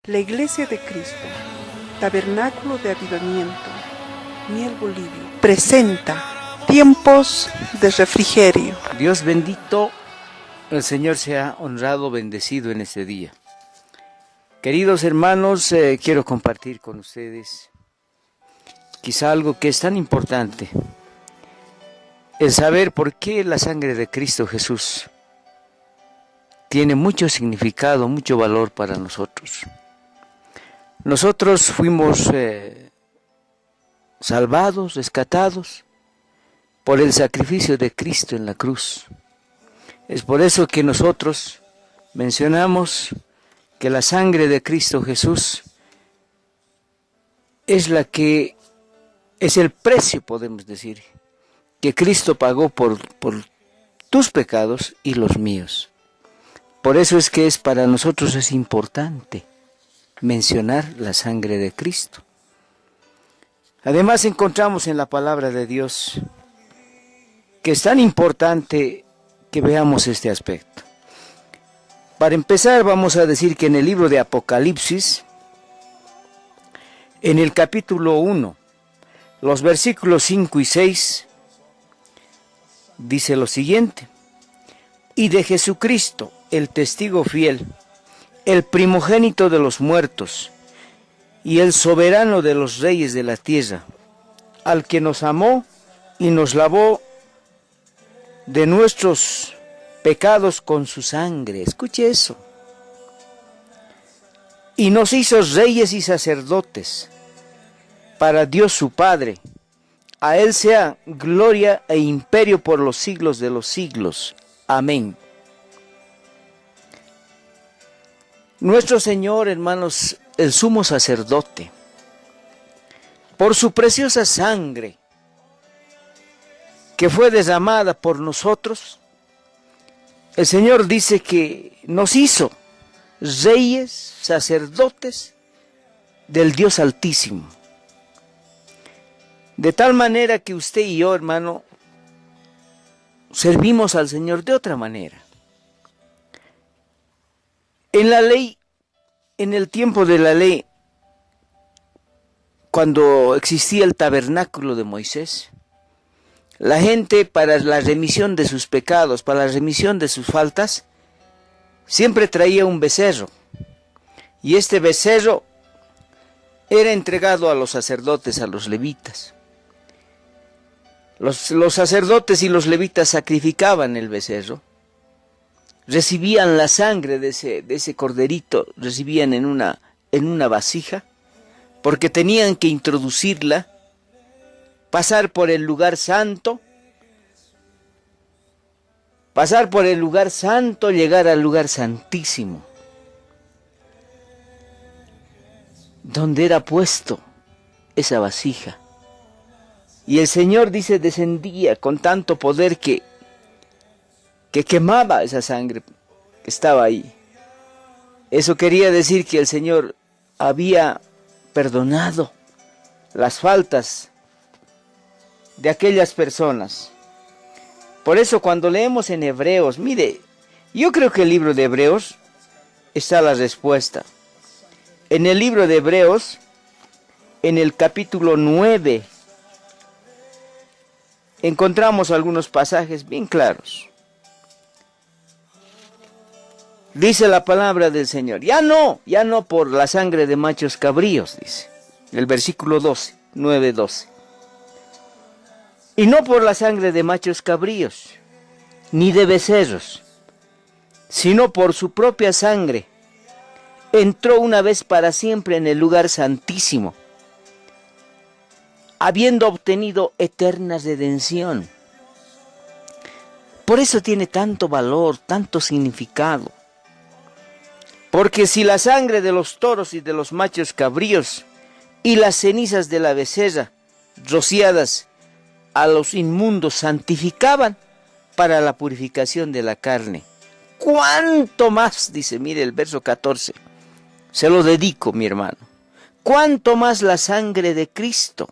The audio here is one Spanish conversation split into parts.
La Iglesia de Cristo, Tabernáculo de Avivamiento, Miel Bolivia, presenta tiempos de refrigerio. Dios bendito, el Señor sea honrado, bendecido en este día. Queridos hermanos, quiero compartir con ustedes quizá algo que es tan importante, el saber por qué la sangre de Cristo Jesús tiene mucho significado, mucho valor para nosotros. Nosotros fuimos salvados, rescatados por el sacrificio de Cristo en la cruz. Es por eso que nosotros mencionamos que la sangre de Cristo Jesús es la que es el precio, podemos decir, que Cristo pagó por tus pecados y los míos. Por eso es que para nosotros es importante mencionar la sangre de Cristo. Además encontramos en la palabra de Dios que es tan importante que veamos este aspecto. Para empezar, vamos a decir que en el libro de Apocalipsis, en el capítulo 1, los versículos 5 y 6, dice lo siguiente: y de Jesucristo, el testigo fiel, el primogénito de los muertos y el soberano de los reyes de la tierra, al que nos amó y nos lavó de nuestros pecados con su sangre. Escuche eso. Y nos hizo reyes y sacerdotes para Dios su Padre. A Él sea gloria e imperio por los siglos de los siglos. Amén. Nuestro Señor, hermanos, el sumo sacerdote, por su preciosa sangre que fue derramada por nosotros, el Señor dice que nos hizo reyes, sacerdotes del Dios Altísimo. De tal manera que usted y yo, hermano, servimos al Señor de otra manera. En la ley, en el tiempo de la ley, cuando existía el tabernáculo de Moisés, la gente, para la remisión de sus pecados, para la remisión de sus faltas, siempre traía un becerro. Y este becerro era entregado a los sacerdotes, a los levitas. Los sacerdotes y los levitas sacrificaban el becerro, recibían la sangre de ese corderito, recibían en una vasija, porque tenían que introducirla, pasar por el lugar santo, llegar al lugar santísimo, donde era puesto esa vasija. Y el Señor, dice, descendía con tanto poder que quemaba esa sangre que estaba ahí. Eso quería decir que el Señor había perdonado las faltas de aquellas personas. Por eso cuando leemos en Hebreos, mire, yo creo que el libro de Hebreos está la respuesta. En el libro de Hebreos, en el capítulo 9, encontramos algunos pasajes bien claros. Dice la palabra del Señor, ya no por la sangre de machos cabríos, dice, el versículo 12, 9:12. Y no por la sangre de machos cabríos, ni de becerros, sino por su propia sangre, entró una vez para siempre en el lugar santísimo, habiendo obtenido eterna redención. Por eso tiene tanto valor, tanto significado. Porque si la sangre de los toros y de los machos cabríos y las cenizas de la becerra rociadas a los inmundos santificaban para la purificación de la carne, ¿cuánto más? Dice, mire el verso 14, se lo dedico, mi hermano. ¿Cuánto más la sangre de Cristo,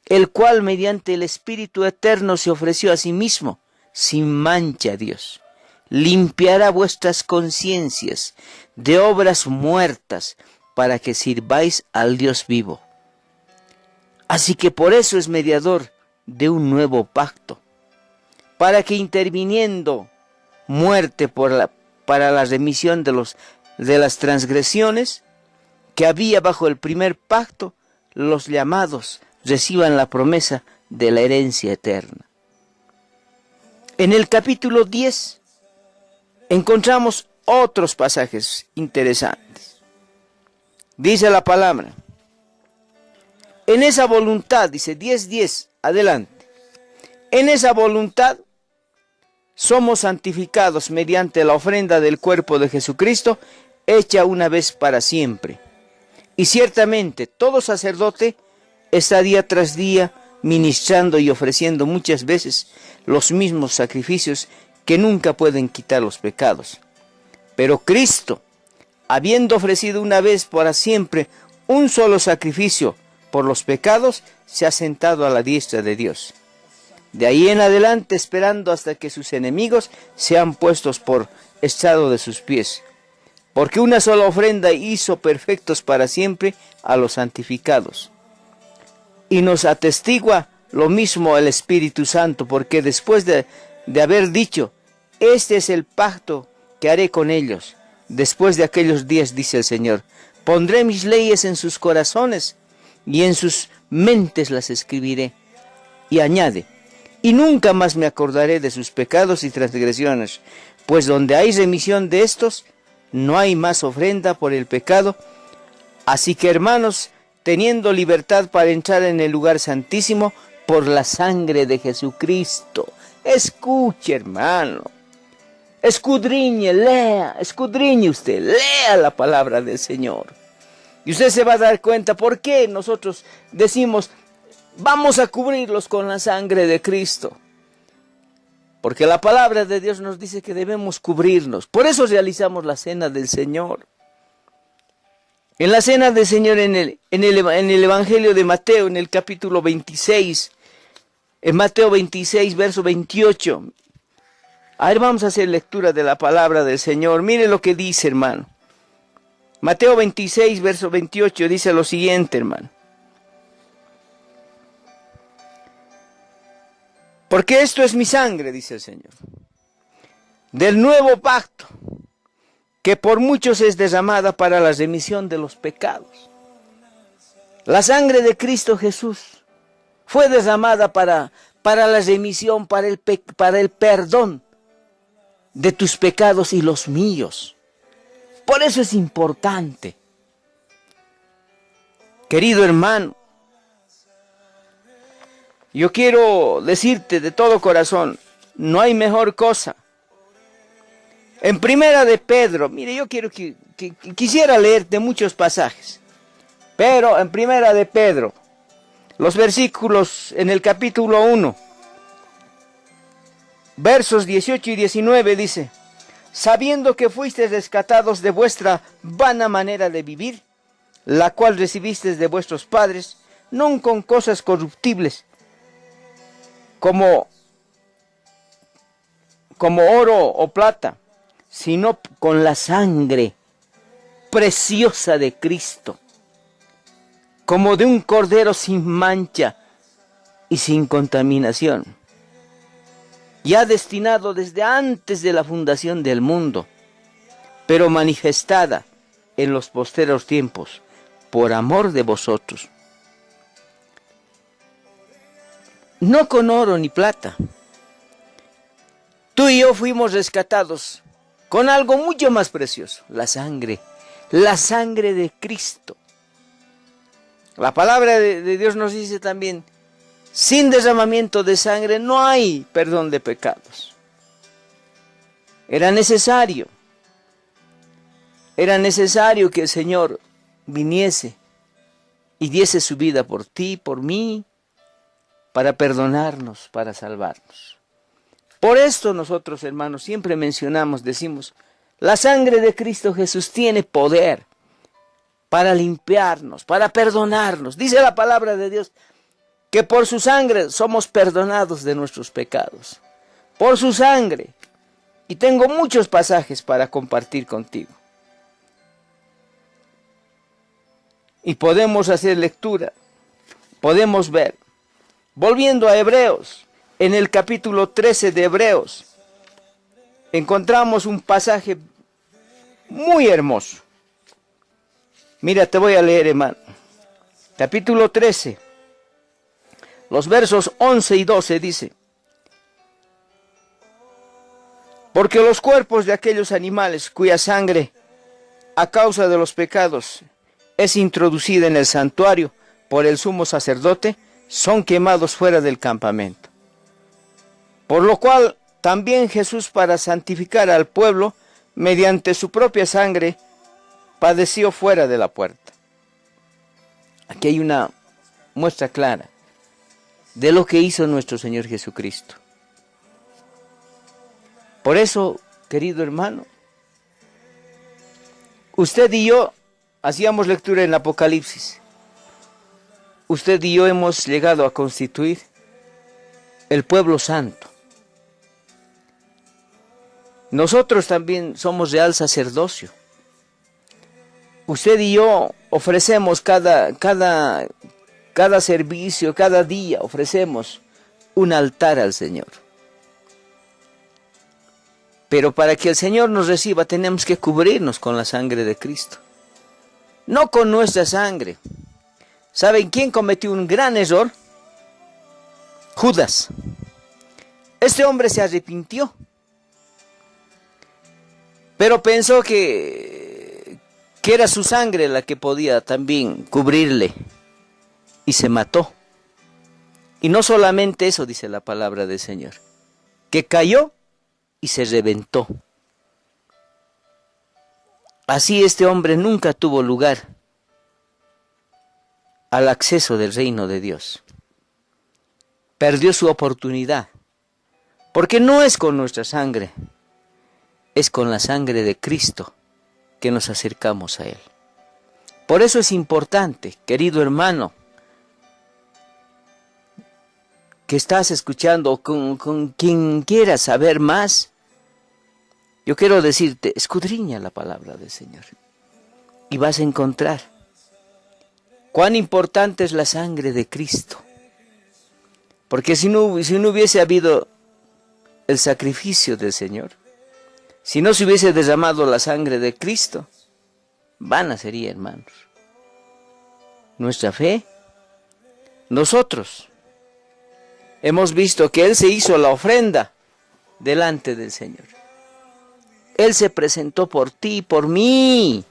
el cual mediante el Espíritu Eterno se ofreció a sí mismo sin mancha a Dios? limpiará vuestras conciencias de obras muertas para que sirváis al Dios vivo. Así que por eso es mediador de un nuevo pacto, para que interviniendo muerte para la remisión de las transgresiones que había bajo el primer pacto, los llamados reciban la promesa de la herencia eterna. En el capítulo 10 encontramos otros pasajes interesantes. Dice la palabra, en esa voluntad, dice 10:10, adelante, en esa voluntad somos santificados mediante la ofrenda del cuerpo de Jesucristo, hecha una vez para siempre. Y ciertamente todo sacerdote está día tras día ministrando y ofreciendo muchas veces los mismos sacrificios que nunca pueden quitar los pecados. Pero Cristo, habiendo ofrecido una vez para siempre un solo sacrificio por los pecados, se ha sentado a la diestra de Dios. De ahí en adelante esperando hasta que sus enemigos sean puestos por estrado de sus pies. Porque una sola ofrenda hizo perfectos para siempre a los santificados. Y nos atestigua lo mismo el Espíritu Santo, porque después de haber dicho, este es el pacto que haré con ellos, después de aquellos días, dice el Señor, pondré mis leyes en sus corazones y en sus mentes las escribiré. Y añade, y nunca más me acordaré de sus pecados y transgresiones, pues donde hay remisión de estos, no hay más ofrenda por el pecado. Así que, hermanos, teniendo libertad para entrar en el lugar santísimo por la sangre de Jesucristo. Escuche, hermano. Escudriñe, lea, escudriñe usted, lea la palabra del Señor. Y usted se va a dar cuenta por qué nosotros decimos, vamos a cubrirlos con la sangre de Cristo. Porque la palabra de Dios nos dice que debemos cubrirnos. Por eso realizamos la cena del Señor. En la cena del Señor, en el Evangelio de Mateo, en el capítulo 26, en Mateo 26, verso 28. A ver, vamos a hacer lectura de la palabra del Señor. Mire lo que dice, hermano. Mateo 26, verso 28, dice lo siguiente, hermano. Porque esto es mi sangre, dice el Señor, del nuevo pacto, que por muchos es derramada para la remisión de los pecados. La sangre de Cristo Jesús fue derramada para la remisión, para el perdón de tus pecados y los míos. Por eso es importante, querido hermano, yo quiero decirte de todo corazón, no hay mejor cosa. En primera de Pedro, mire, yo quisiera leerte muchos pasajes, pero en primera de Pedro, los versículos en el capítulo 1, versos 18 y 19 dice, sabiendo que fuisteis rescatados de vuestra vana manera de vivir, la cual recibisteis de vuestros padres, no con cosas corruptibles, como oro o plata, sino con la sangre preciosa de Cristo, como de un cordero sin mancha y sin contaminación, ya destinado desde antes de la fundación del mundo, pero manifestada en los posteros tiempos, por amor de vosotros. No con oro ni plata. Tú y yo fuimos rescatados con algo mucho más precioso, la sangre de Cristo. La palabra de Dios nos dice también, sin derramamiento de sangre no hay perdón de pecados. Era necesario que el Señor viniese y diese su vida por ti, por mí, para perdonarnos, para salvarnos. Por esto nosotros, hermanos, siempre decimos, la sangre de Cristo Jesús tiene poder para limpiarnos, para perdonarnos. Dice la palabra de Dios que por su sangre somos perdonados de nuestros pecados. Por su sangre Y tengo muchos pasajes para compartir contigo. Y podemos hacer lectura, podemos ver. Volviendo a Hebreos, en el capítulo 13 de Hebreos, encontramos un pasaje muy hermoso. Mira, te voy a leer, hermano. Capítulo 13, los versos 11 y 12 dice: porque los cuerpos de aquellos animales cuya sangre, a causa de los pecados, es introducida en el santuario por el sumo sacerdote, son quemados fuera del campamento. Por lo cual también Jesús, para santificar al pueblo, mediante su propia sangre, padeció fuera de la puerta. Aquí hay una muestra clara de lo que hizo nuestro Señor Jesucristo. Por eso, querido hermano, usted y yo hacíamos lectura en Apocalipsis. Usted y yo hemos llegado a constituir el pueblo santo. Nosotros también somos real sacerdocio. Usted y yo ofrecemos cada servicio, cada día ofrecemos un altar al Señor. Pero para que el Señor nos reciba tenemos que cubrirnos con la sangre de Cristo. No con nuestra sangre. ¿Saben quién cometió un gran error? Judas. Este hombre se arrepintió, pero pensó que era su sangre la que podía también cubrirle, y se mató. Y no solamente eso, dice la palabra del Señor, que cayó y se reventó. Así este hombre nunca tuvo lugar al acceso del reino de Dios. Perdió su oportunidad, porque no es con nuestra sangre, es con la sangre de Cristo que nos acercamos a Él. Por eso es importante, querido hermano, que estás escuchando, con quien quieras saber más, yo quiero decirte, escudriña la palabra del Señor y vas a encontrar cuán importante es la sangre de Cristo. Porque si no hubiese habido el sacrificio del Señor, si no se hubiese derramado la sangre de Cristo, vana sería, hermanos, nuestra fe. Nosotros hemos visto que Él se hizo la ofrenda delante del Señor. Él se presentó por ti y por mí.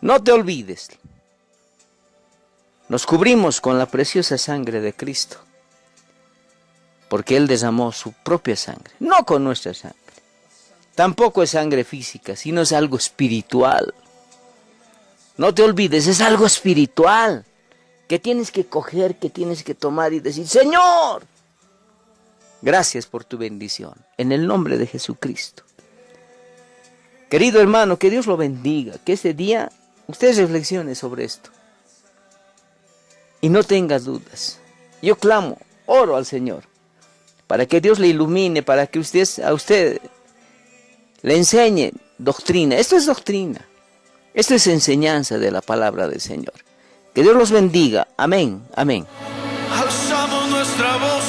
No te olvides. Nos cubrimos con la preciosa sangre de Cristo, porque Él derramó su propia sangre, no con nuestra sangre. Tampoco es sangre física, sino es algo espiritual. No te olvides, es algo espiritual, que tienes que coger, que tienes que tomar y decir: Señor, gracias por tu bendición, en el nombre de Jesucristo. Querido hermano, que Dios lo bendiga, que este día usted reflexione sobre esto y no tenga dudas. Yo clamo, oro al Señor, para que Dios le ilumine, para que a usted le enseñe doctrina. Esto es doctrina, esto es enseñanza de la palabra del Señor. Que Dios los bendiga. Amén, amén. Alzamos nuestra voz